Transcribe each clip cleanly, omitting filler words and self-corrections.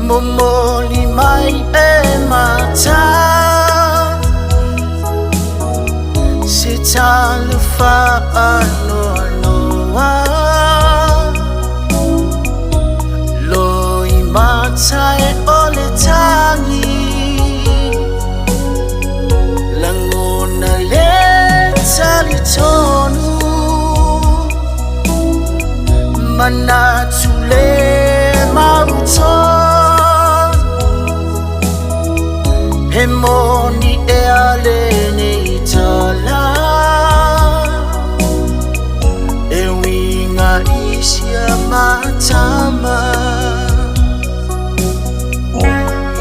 Momoli mai e mata se talu fa anoa loi mata e ole tangi langona le tali tonu manatule mauton Hemoni e alene itala e winga isia matama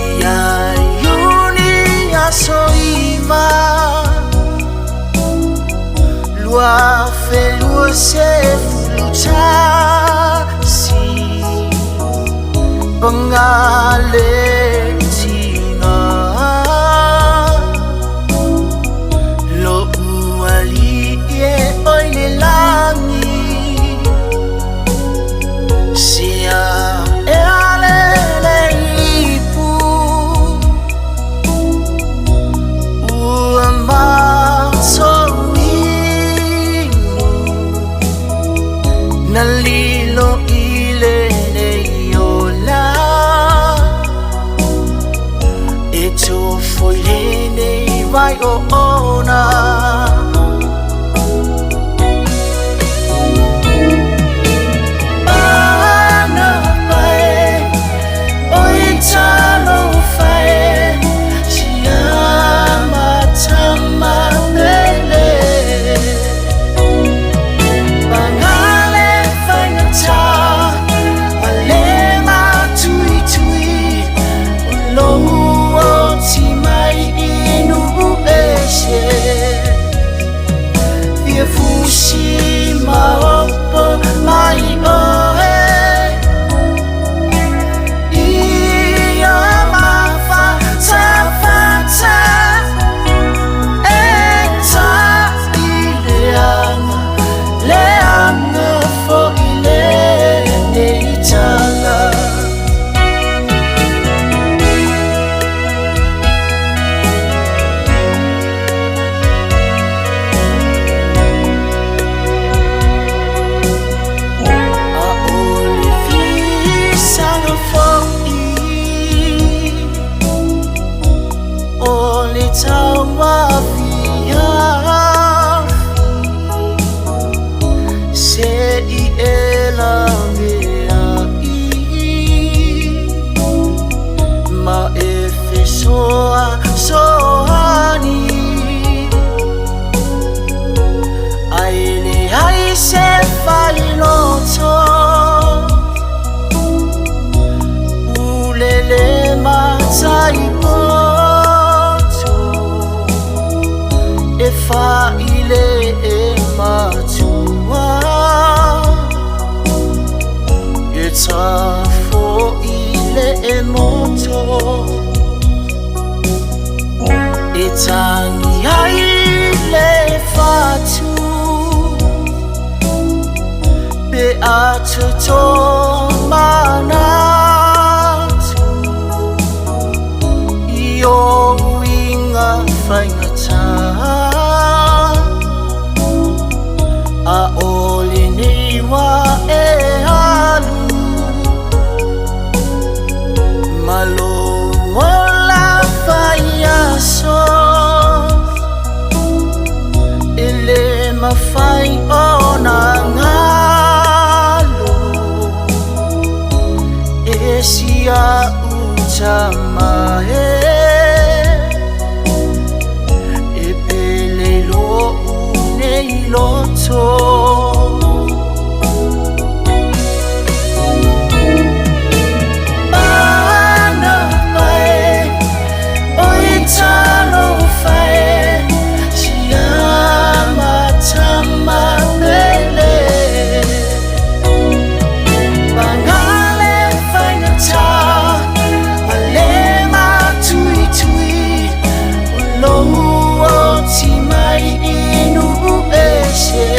ia yuni asoima lua felua se fuluta si pengale Nalilo ile neyola Eto folene vai ona Ana pae oitalo fae Siama tama pele Fushima oppo mai oe Ia mafa tafata Eta leanga fo ile neitala Tawa via se I ela mea ma efe soani aile ai se fai loto ulele matai Fa ile e matua Eta fo ile e moto Etangi aile fatu Be atu to manatu Iyo winga faingata A ole niwa e halu Malo ola faya so Ele mafai ona ngalo Esia utamae Loto Ana pae oitalo fae Siama tama pele Bangale fainata Alema tui tui Ulo oti mai inu eshe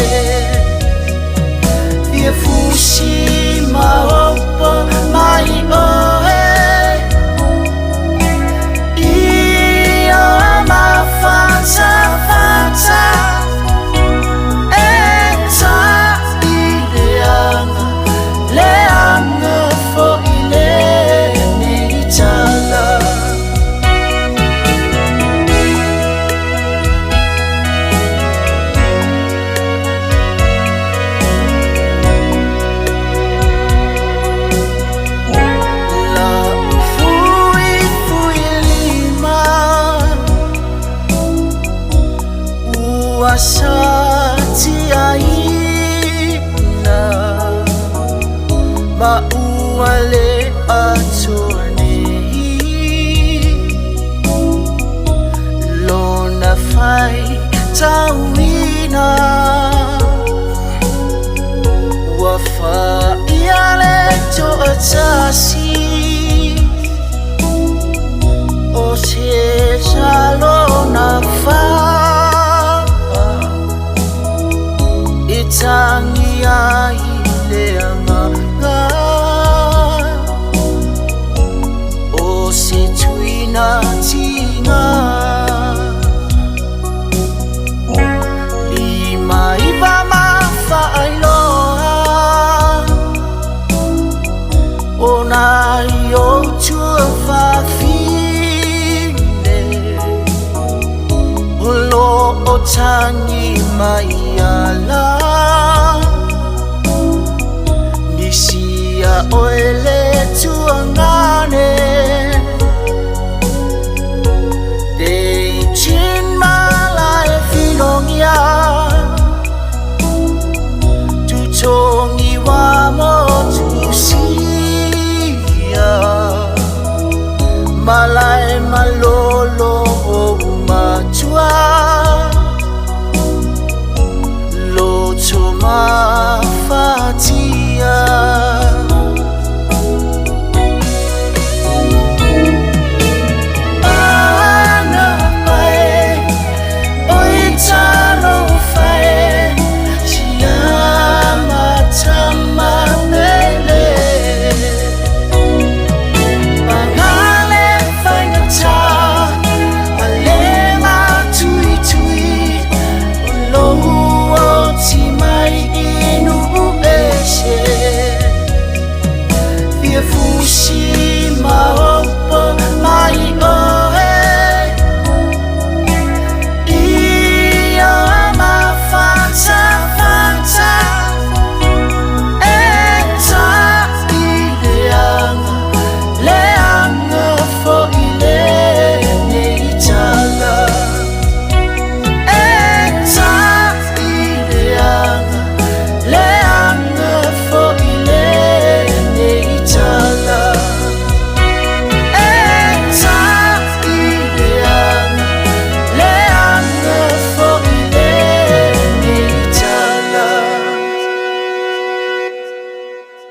Masatiaina Mauale atone Lona fai tawina Wafa iale to atasi O se salona fa Tangia ileanga O se tuina tinga Lima iba mawhailoa O na yo tua whawhine O lo o tangi mai ala Nisia oele tuangane Dei chin malai finongia Tu tongi wa mo tu sia Malai malolo o matua Fatia Ana pae Oitano fae Siama tama mele Mangale fainata Alema tui tui Ulohu o timai Fushi